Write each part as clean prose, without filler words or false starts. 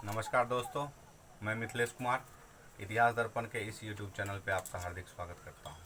नमस्कार दोस्तों, मैं मिथिलेश कुमार इतिहास दर्पण के इस YouTube चैनल पे आपका हार्दिक स्वागत करता हूँ।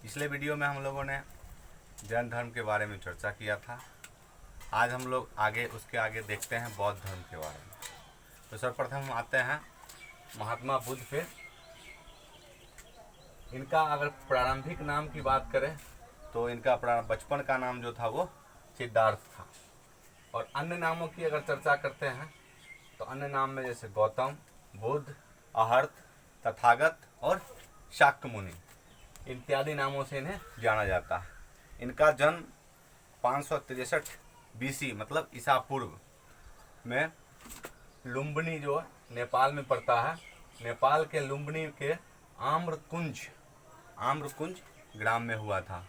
पिछले वीडियो में हम लोगों ने जैन धर्म के बारे में चर्चा किया था। आज हम लोग उसके आगे देखते हैं बौद्ध धर्म के बारे में। तो सर्वप्रथम हम आते हैं महात्मा बुद्ध पे। इनका अगर प्रारंभिक नाम की बात करें तो इनका बचपन का नाम जो था वो सिद्धार्थ था। और अन्य नामों की अगर चर्चा करते हैं तो अन्य नाम में जैसे गौतम, बुद्ध, अहर्त, तथागत और शाक्य मुनि इत्यादि नामों से इन्हें जाना जाता है। इनका जन्म 563 BC मतलब ईसा पूर्व में लुम्बिनी जो नेपाल में पड़ता है, नेपाल के लुम्बिनी के आम्रकुंज ग्राम में हुआ था।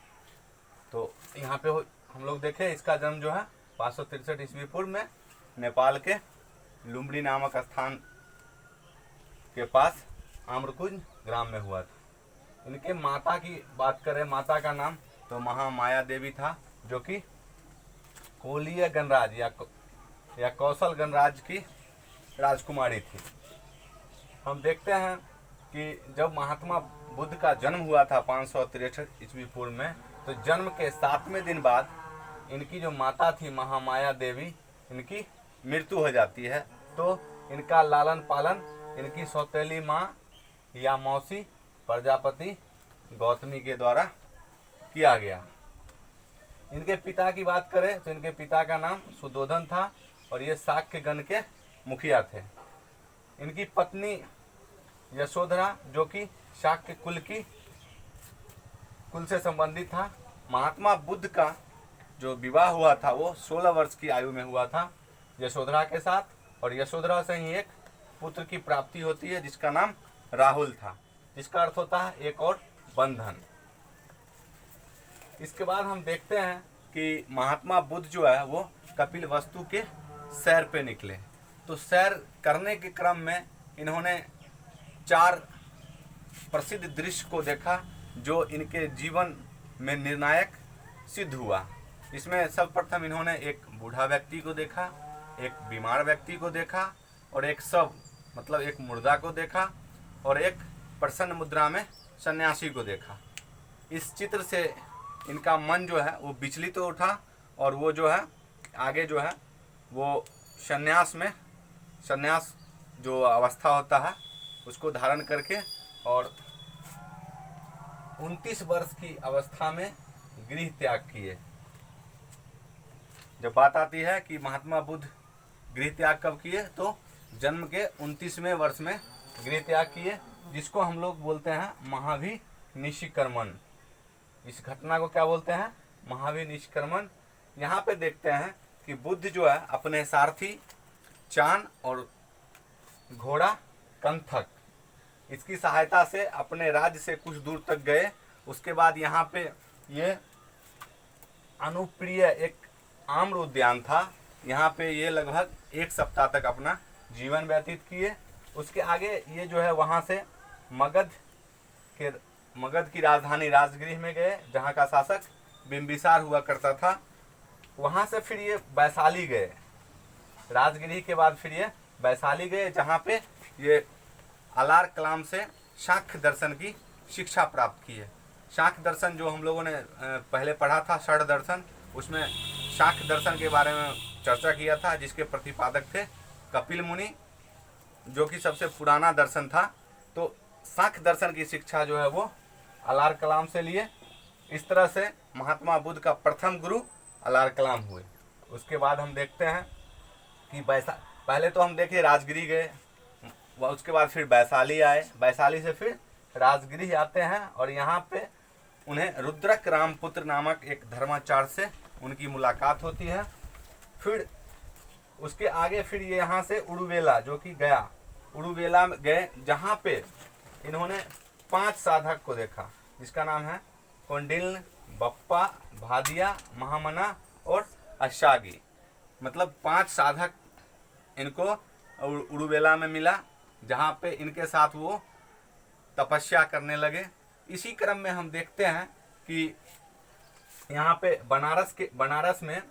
तो यहाँ पे हम लोग देखें इसका जन्म जो है 563 ईस्वी पूर्व में नेपाल के लुम्बिनी नामक स्थान के पास आम्रकुंज ग्राम में हुआ था। इनके माता की बात करें, माता का नाम तो महामाया देवी था, जो कि कोलीय गणराज या कौशल गणराज की राजकुमारी थी। हम देखते हैं कि जब महात्मा बुद्ध का जन्म हुआ था 563 ईस्वी पूर्व में, तो जन्म के 7वें दिन बाद इनकी जो माता थी महामाया देवी, इनकी मृत्यु हो जाती है। तो इनका लालन पालन इनकी सौतेली माँ या मौसी प्रजापति गौतमी के द्वारा किया गया। इनके पिता की बात करें तो इनके पिता का नाम सुदोधन था और ये शाक्य गण के मुखिया थे। इनकी पत्नी यशोधरा जो कि शाक्य कुल से संबंधित था। महात्मा बुद्ध का जो विवाह हुआ था वो 16 वर्ष की आयु में हुआ था यशोधरा के साथ, और यशोधरा से ही एक पुत्र की प्राप्ति होती है जिसका नाम राहुल था, जिसका अर्थ होता है एक और बंधन। इसके बाद हम देखते हैं कि महात्मा बुद्ध जो है वो कपिल वस्तु के सैर पे निकले। तो सैर करने के क्रम में इन्होंने 4 प्रसिद्ध दृश्य को देखा जो इनके जीवन में निर्णायक सिद्ध हुआ। इसमें सर्वप्रथम इन्होंने एक बूढ़ा व्यक्ति को देखा, एक बीमार व्यक्ति को देखा और एक शव मतलब एक मुर्दा को देखा और एक प्रसन्न मुद्रा में सन्यासी को देखा। इस चित्र से इनका मन जो है वो विचलित तो उठा और वो जो है आगे जो है वो सन्यास जो अवस्था होता है उसको धारण करके और 29 वर्ष की अवस्था में गृह त्याग किए। जब बात आती है कि महात्मा बुद्ध गृह त्याग कब किए, तो जन्म के 29वें वर्ष में गृह त्याग किए, जिसको हम लोग बोलते हैं महाभिनिष्क्रमण। इस घटना को क्या बोलते हैं? महाभिनिष्क्रमण। यहाँ पे देखते हैं कि बुद्ध जो है अपने सारथी चान और घोड़ा कंथक इसकी सहायता से अपने राज्य से कुछ दूर तक गए। उसके बाद यहाँ पे ये अनुप्रिय एक आम्र उद्यान था, यहाँ पे ये लगभग 1 सप्ताह तक अपना जीवन व्यतीत किए। उसके आगे ये जो है वहाँ से मगध की राजधानी राजगृह में गए, जहाँ का शासक बिंबिसार हुआ करता था। वहाँ से फिर ये वैशाली गए। राजगृह के बाद फिर ये वैशाली गए, जहाँ पे ये अलार कलाम से शाक्य दर्शन की शिक्षा प्राप्त की है। शाक्य दर्शन जो हम लोगों ने पहले पढ़ा था, षड दर्शन, उसमें शाक्य दर्शन के बारे में चर्चा किया था, जिसके प्रतिपादक थे कपिल मुनि, जो कि सबसे पुराना दर्शन था। तो शाक्य दर्शन की शिक्षा जो है वो अलार कलाम से लिए। इस तरह से महात्मा बुद्ध का प्रथम गुरु अलार कलाम हुए। उसके बाद हम देखते हैं कि पहले तो हम देखे राजगिरी गए, उसके बाद फिर वैशाली आए, वैशाली से फिर राजगृह आते हैं और यहाँ पे उन्हें रुद्रक रामपुत्र नामक एक धर्माचार्य से उनकी मुलाकात होती है। फिर उसके आगे फिर ये यहाँ से उड़ुवेला जो कि गया, उड़ुवेला में गए, जहाँ पे इन्होंने 5 साधक को देखा, जिसका नाम है कौंडिल्य, बप्पा, भादिया, महामना और अशागी। मतलब 5 साधक इनको उड़ुवेला में मिला, जहाँ पे इनके साथ वो तपस्या करने लगे। इसी क्रम में हम देखते हैं कि यहाँ पे बनारस में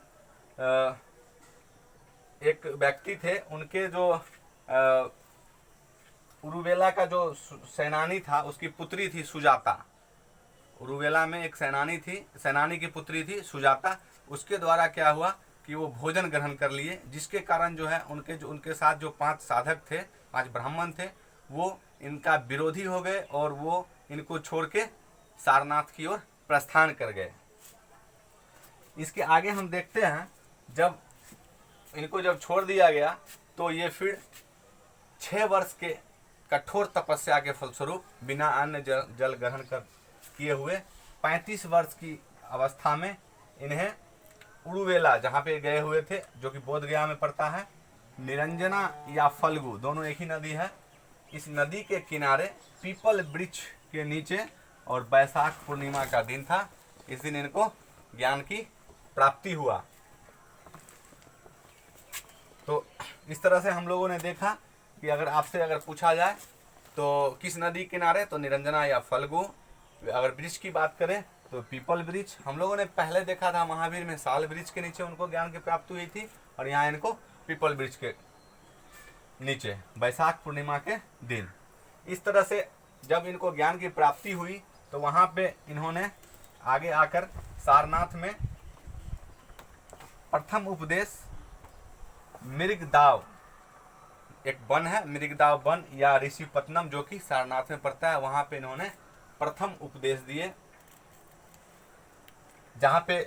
एक व्यक्ति थे, उनके जो उरुवेला का जो सेनानी था उसकी पुत्री थी सुजाता। उरुवेला में एक सेनानी की पुत्री थी सुजाता। उसके द्वारा क्या हुआ कि वो भोजन ग्रहण कर लिए, जिसके कारण जो है उनके साथ जो 5 साधक थे, 5 ब्राह्मण थे, वो इनका विरोधी हो गए और वो इनको छोड़ के सारनाथ की ओर प्रस्थान कर गए। इसके आगे हम देखते हैं जब छोड़ दिया गया तो ये फिर 6 वर्ष के कठोर तपस्या के फलस्वरूप बिना अन्न जल ग्रहण कर किए हुए 35 वर्ष की अवस्था में इन्हें उरुवेला, जहाँ पे गए हुए थे, जो कि बोध गया में पड़ता है, निरंजना या फल्गु दोनों एक ही नदी है, इस नदी के किनारे पीपल वृक्ष के नीचे, और बैसाख पूर्णिमा का दिन था, इस दिन इनको ज्ञान की प्राप्ति हुआ। तो इस तरह से हम लोगों ने देखा कि अगर पूछा जाए तो किस नदी किनारे, तो निरंजना या फल्गु। अगर वृक्ष की बात करें तो पीपल वृक्ष। हम लोगों ने पहले देखा था महावीर में साल वृक्ष के नीचे उनको ज्ञान की प्राप्ति हुई थी, और यहाँ इनको पीपल वृक्ष के नीचे बैसाख पूर्णिमा के दिन। इस तरह से जब इनको ज्ञान की प्राप्ति हुई तो वहाँ पे इन्होंने आगे आकर सारनाथ में प्रथम उपदेश मृगदाव, एक वन है मृगदाव वन या ऋषिपत्नम, जो कि सारनाथ में पड़ता है, वहाँ पे इन्होंने प्रथम उपदेश दिए। जहाँ पे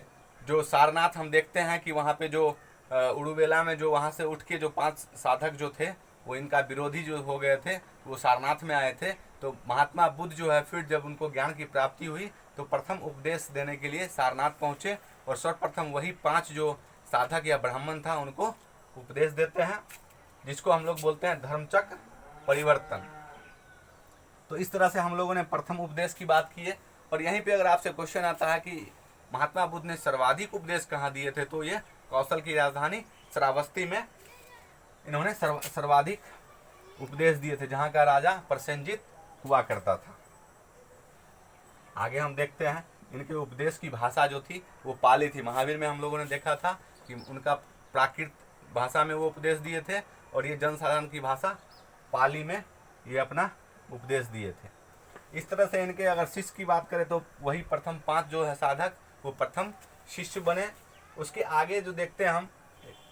जो सारनाथ हम देखते हैं कि वहाँ पे जो उरुवेला में जो वहाँ से उठ के जो 5 साधक जो थे वो इनका विरोधी जो हो गए थे, वो सारनाथ में आए थे। तो महात्मा बुद्ध जो है फिर जब उनको ज्ञान की प्राप्ति हुई तो प्रथम उपदेश देने के लिए सारनाथ पहुँचे, और सर्वप्रथम वही 5 जो साधक या ब्राह्मण था उनको उपदेश देते हैं, जिसको हम लोग बोलते हैं धर्मचक्र परिवर्तन। तो इस तरह से हम लोगों ने प्रथम उपदेश की बात की है। और यहीं पे अगर आपसे क्वेश्चन आता है कि महात्मा बुद्ध ने सर्वाधिक उपदेश कहाँ दिए थे, तो ये कौशल की राजधानी श्रावस्ती में इन्होंने सर्वाधिक उपदेश दिए थे, जहाँ का राजा प्रसेनजित हुआ करता था। आगे हम देखते हैं इनके उपदेश की भाषा जो थी वो पाली थी। महावीर में हम लोगों ने देखा था कि उनका प्राकृत भाषा में वो उपदेश दिए थे, और ये जनसाधारण की भाषा पाली में ये अपना उपदेश दिए थे। इस तरह से इनके अगर शिष्य की बात करें तो वही प्रथम 5 जो है साधक वो प्रथम शिष्य बने। उसके आगे जो देखते हैं हम,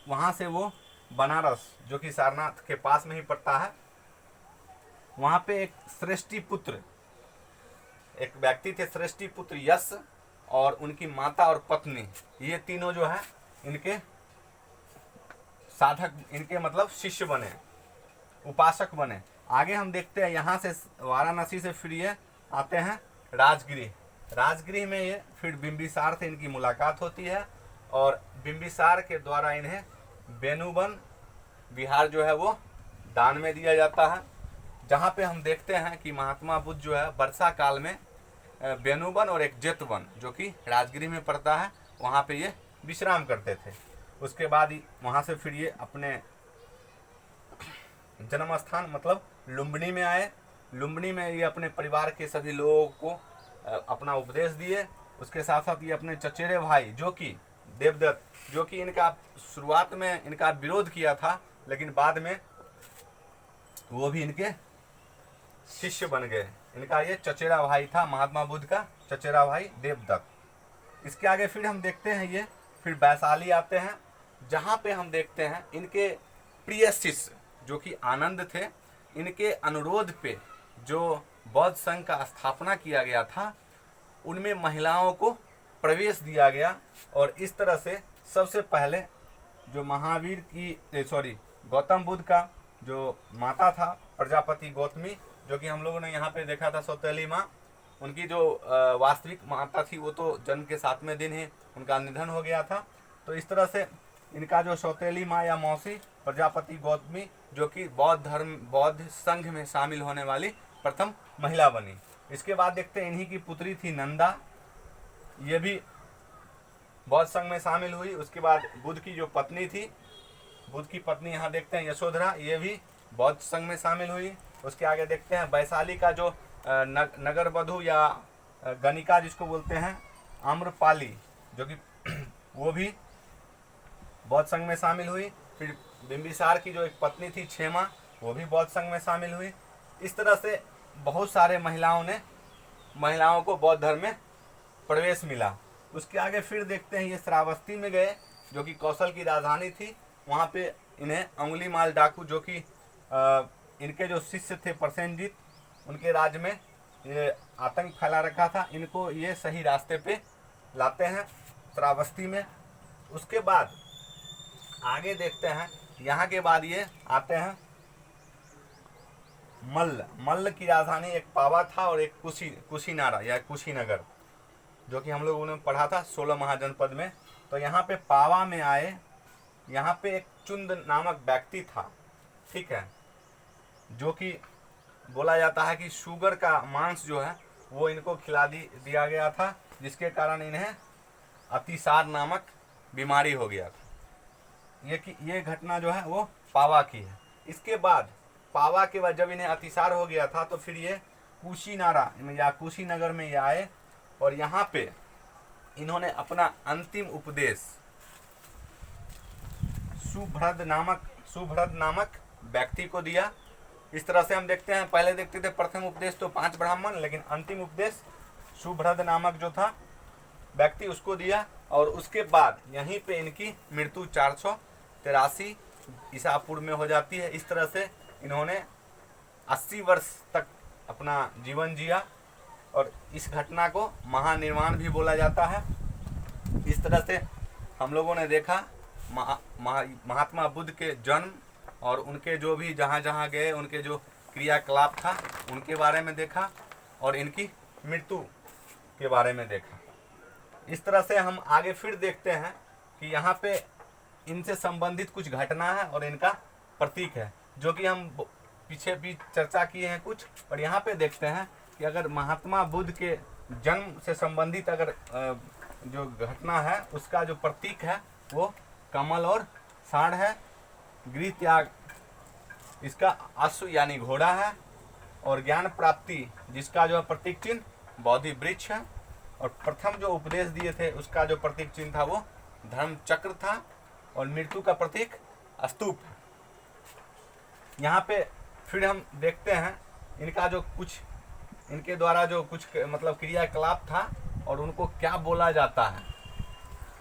वहाँ से वो बनारस, जो कि सारनाथ के पास में ही पड़ता है, वहाँ पे एक श्रेष्ठी पुत्र, एक व्यक्ति थे श्रेष्ठी पुत्र यश, और उनकी माता और पत्नी, ये तीनों जो है इनके साधक, इनके मतलब शिष्य बने, उपासक बने। आगे हम देखते हैं यहाँ से वाराणसी से फिर ये आते हैं राजगृह। राजगृह में ये फिर बिंबिसार से इनकी मुलाकात होती है, और बिंबिसार के द्वारा इन्हें बेनुबन विहार जो है वो दान में दिया जाता है, जहाँ पे हम देखते हैं कि महात्मा बुद्ध जो है वर्षा काल में बेनुबन और एक जेतवन, जो कि राजगृह में पड़ता है, वहाँ पे ये विश्राम करते थे। उसके बाद वहाँ से फिर ये अपने जन्म स्थान मतलब लुम्बिनी में आए। लुम्बिनी में ये अपने परिवार के सभी लोगों को अपना उपदेश दिए। उसके साथ साथ ये अपने चचेरे भाई जो कि देवदत्त, जो कि इनका शुरुआत में इनका विरोध किया था, लेकिन बाद में वो भी इनके शिष्य बन गए। इनका ये चचेरा भाई था, महात्मा बुद्ध का चचेरा भाई देवदत्त। इसके आगे फिर हम देखते हैं ये फिर वैशाली आते हैं, जहाँ पे हम देखते हैं इनके प्रिय शिष्य जो कि आनंद थे, इनके अनुरोध पे जो बौद्ध संघ का स्थापना किया गया था, उनमें महिलाओं को प्रवेश दिया गया। और इस तरह से सबसे पहले जो महावीर की गौतम बुद्ध का जो माता था प्रजापति गौतमी, जो कि हम लोगों ने यहाँ पे देखा था सौतेली माँ, उनकी जो वास्तविक माता थी वो तो जन्म के 7वें दिन ही उनका निधन हो गया था। तो इस तरह से इनका जो सौतेली माँ या मौसी प्रजापति गौतमी, जो कि बौद्ध संघ में शामिल होने वाली प्रथम महिला बनी। इसके बाद देखते हैं इन्हीं की पुत्री थी नंदा, ये भी बौद्ध संघ में शामिल हुई। उसके बाद बुद्ध की जो पत्नी थी, बुद्ध की पत्नी यहाँ देखते हैं यशोधरा, ये भी बौद्ध संघ में शामिल हुई। उसके आगे देखते हैं वैशाली का जो नगर वधु या गणिका जिसको बोलते हैं आम्रपाली, जो कि वो भी बौद्ध संघ में शामिल हुई। फिर बिंबिसार की जो एक पत्नी थी क्षेमा, वो भी बौद्ध संघ में शामिल हुई। इस तरह से बहुत सारे महिलाओं को बौद्ध धर्म में प्रवेश मिला। उसके आगे फिर देखते हैं, ये श्रावस्ती में गए जो कि कौशल की राजधानी थी। वहाँ पे इन्हें अंगुलीमाल डाकू, जो कि इनके जो शिष्य थे प्रसेनजीत, उनके राज्य में ये आतंक फैला रखा था, इनको ये सही रास्ते पे लाते हैं श्रावस्ती में। उसके बाद आगे देखते हैं, यहाँ के बाद ये आते हैं मल्ल की राजधानी एक पावा था और एक कुशीनारा या कुशीनगर, जो कि हम लोगों ने पढ़ा था 16 महाजनपद में। तो यहाँ पे पावा में आए, यहाँ पे एक चुंद नामक व्यक्ति था, ठीक है, जो कि बोला जाता है कि शुगर का मांस जो है वो इनको खिला दिया गया था, जिसके कारण इन्हें अतिसार नामक बीमारी हो गया था। ये घटना जो है वो पावा की है। इसके बाद पावा के बाद जब इन्हें अतिसार हो गया था तो फिर ये कुशीनारा या कुशीनगर में ये आए और यहाँ पे इन्होंने अपना अंतिम उपदेश सुभ्रद नामक व्यक्ति को दिया। इस तरह से हम देखते हैं, पहले देखते थे प्रथम उपदेश तो 5 ब्राह्मण, लेकिन अंतिम उपदेश सुभ्रद नामक जो था व्यक्ति उसको दिया। और उसके बाद यहीं पे इनकी मृत्यु 483 ईसा पूर्व में हो जाती है। इस तरह से इन्होंने 80 वर्ष तक अपना जीवन जिया और इस घटना को महानिर्वाण भी बोला जाता है। इस तरह से हम लोगों ने देखा महात्मा बुद्ध के जन्म और उनके जो भी जहाँ गए उनके जो क्रियाकलाप था उनके बारे में देखा और इनकी मृत्यु के बारे में देखा। इस तरह से हम आगे फिर देखते हैं कि यहाँ पे इनसे संबंधित कुछ घटना है और इनका प्रतीक है, जो कि हम पीछे भी चर्चा किए हैं कुछ। और यहाँ पे देखते हैं कि अगर महात्मा बुद्ध के जन्म से संबंधित अगर जो घटना है उसका जो प्रतीक है वो कमल और साढ़ है। गृह त्याग इसका अश्व यानी घोड़ा है और ज्ञान प्राप्ति जिसका जो प्रतीक चिन्ह बोधि वृक्ष है। और प्रथम जो उपदेश दिए थे उसका जो प्रतीक चिन्ह था वो धर्म चक्र था और मृत्यु का प्रतीक स्तूप है। यहाँ पे फिर हम देखते हैं इनका जो कुछ इनके द्वारा जो कुछ मतलब क्रियाकलाप था और उनको क्या बोला जाता है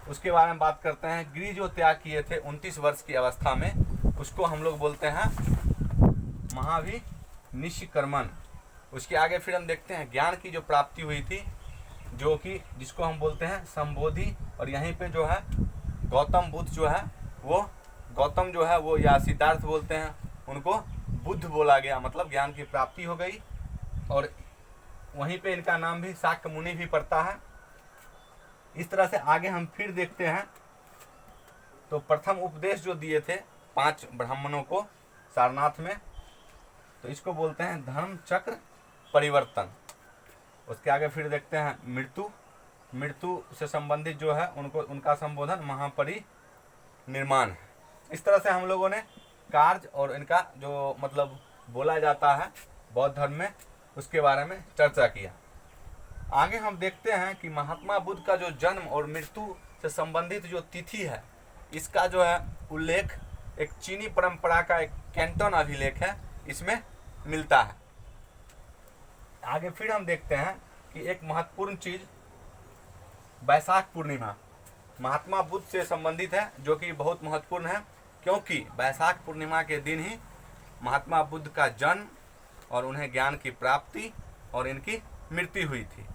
उसके बारे में बात करते हैं। गृह जो त्याग किए थे 29 वर्ष की अवस्था में, उसको हम लोग बोलते हैं महाभिनिष्कर्मण। उसके आगे फिर हम देखते हैं ज्ञान की जो प्राप्ति हुई थी, जो कि जिसको हम बोलते हैं संबोधि। और यहीं पे जो है गौतम बुद्ध जो है वो गौतम जो है वो या सिद्धार्थ बोलते हैं, उनको बुद्ध बोला गया, मतलब ज्ञान की प्राप्ति हो गई। और वहीं पे इनका नाम भी शाक्य मुनि भी पड़ता है। इस तरह से आगे हम फिर देखते हैं तो प्रथम उपदेश जो दिए थे 5 ब्राह्मणों को सारनाथ में, तो इसको बोलते हैं धर्म चक्र परिवर्तन। उसके आगे फिर देखते हैं मृत्यु से संबंधित जो है उनका संबोधन महापरिनिर्वाण है। इस तरह से हम लोगों ने कार्य और इनका जो मतलब बोला जाता है बौद्ध धर्म में उसके बारे में चर्चा किया। आगे हम देखते हैं कि महात्मा बुद्ध का जो जन्म और मृत्यु से संबंधित जो तिथि है इसका जो है उल्लेख एक चीनी परंपरा का एक कैंटन अभिलेख है, इसमें मिलता है। आगे फिर हम देखते हैं कि एक महत्वपूर्ण चीज वैशाख पूर्णिमा महात्मा बुद्ध से संबंधित है, जो कि बहुत महत्वपूर्ण है क्योंकि वैशाख पूर्णिमा के दिन ही महात्मा बुद्ध का जन्म और उन्हें ज्ञान की प्राप्ति और इनकी मृत्यु हुई थी।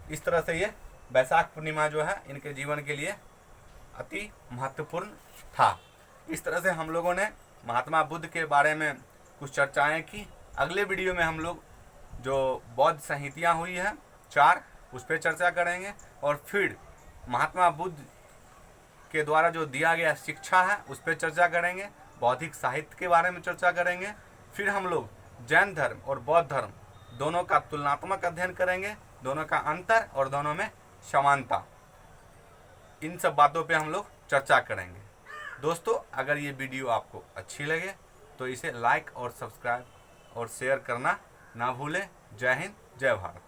इस तरह से ये वैशाख पूर्णिमा जो है इनके जीवन के लिए अति महत्वपूर्ण था। इस तरह से हम लोगों ने महात्मा बुद्ध के बारे में कुछ चर्चाएं की। अगले वीडियो में हम लोग जो बौद्ध संहिताएं हुई है 4 उस पर चर्चा करेंगे और फिर महात्मा बुद्ध के द्वारा जो दिया गया शिक्षा है उस पर चर्चा करेंगे, बौद्धिक साहित्य के बारे में चर्चा करेंगे। फिर हम लोग जैन धर्म और बौद्ध धर्म दोनों का तुलनात्मक अध्ययन करेंगे, दोनों का अंतर और दोनों में समानता, इन सब बातों पे हम लोग चर्चा करेंगे। दोस्तों, अगर ये वीडियो आपको अच्छी लगे तो इसे लाइक और सब्सक्राइब और शेयर करना ना भूलें। जय हिंद, जय भारत।